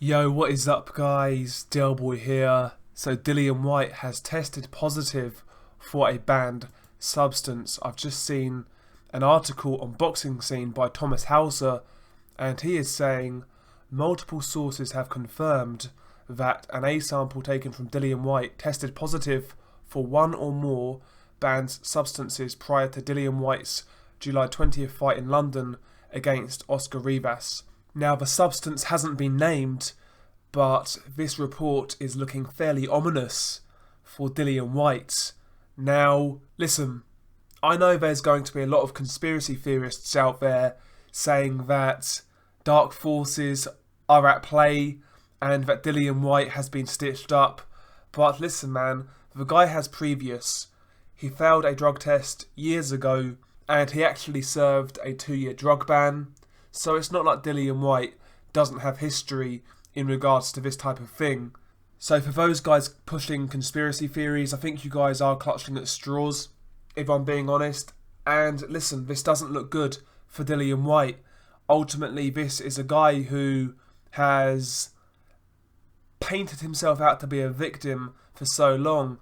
Yo, what is up guys? Boy here. So Dillian Whyte has tested positive for a banned substance. I've just seen an article on Boxing Scene by Thomas Hauser, and he is saying multiple sources have confirmed that an A sample taken from Dillian Whyte tested positive for one or more banned substances prior to Dillian Whyte's July 20th fight in London against Oscar Rivas. Now, the substance hasn't been named, but this report is looking fairly ominous for Dillian Whyte. Now, listen, I know there's going to be a lot of conspiracy theorists out there saying that dark forces are at play and that Dillian Whyte has been stitched up, but listen man, the guy has previous. He failed a drug test years ago and he actually served a 2-year drug ban. So it's not like Dillian Whyte doesn't have history in regards to this type of thing. So for those guys pushing conspiracy theories, I think you guys are clutching at straws, if I'm being honest. And listen, this doesn't look good for Dillian Whyte. Ultimately, this is a guy who has painted himself out to be a victim for so long.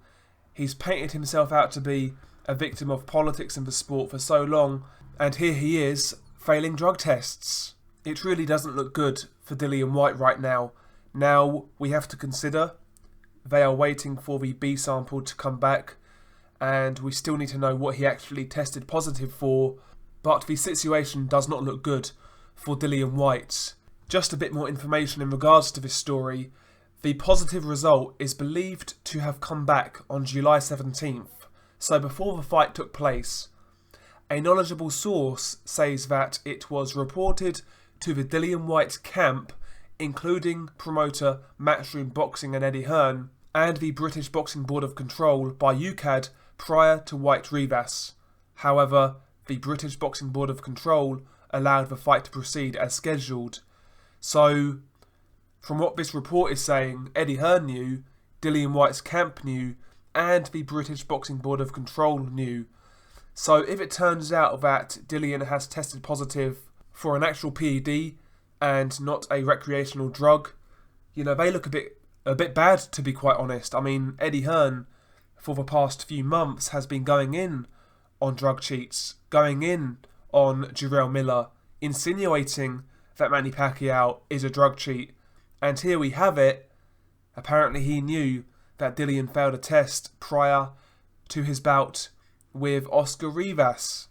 He's painted himself out to be a victim of politics and the sport for so long. And here he is, failing drug tests. It really doesn't look good for Dillian Whyte right now. Now, we have to consider they are waiting for the B sample to come back, and we still need to know what he actually tested positive for, but the situation does not look good for Dillian Whyte. Just a bit more information in regards to this story. The positive result is believed to have come back on July 17th, so before the fight took place. A knowledgeable source says that it was reported to the Dillian Whyte camp, including promoter Matchroom Boxing and Eddie Hearn, and the British Boxing Board of Control by UKAD prior to Whyte Rivas. However, the British Boxing Board of Control allowed the fight to proceed as scheduled. So, from what this report is saying, Eddie Hearn knew, Dillian Whyte's camp knew, and the British Boxing Board of Control knew. So if it turns out that Dillian has tested positive for an actual PED and not a recreational drug, you know, they look a bit bad, to be quite honest. I mean, Eddie Hearn, for the past few months, has been going in on drug cheats, going in on Jarrell Miller, insinuating that Manny Pacquiao is a drug cheat. And here we have it. Apparently he knew that Dillian failed a test prior to his bout with Oscar Rivas.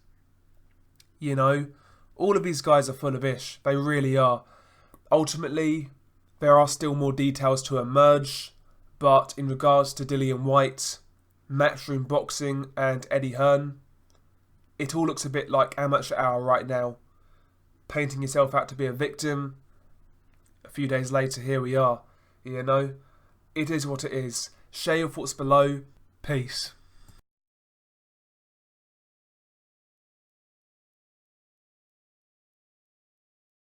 You know, all of these guys are full of ish. They really are. Ultimately, there are still more details to emerge, but in regards to Dillian Whyte, Matchroom Boxing and Eddie Hearn, it all looks a bit like amateur hour right now. Painting yourself out to be a victim. A few days later, here we are. You know, it is what it is. Share your thoughts below. Peace.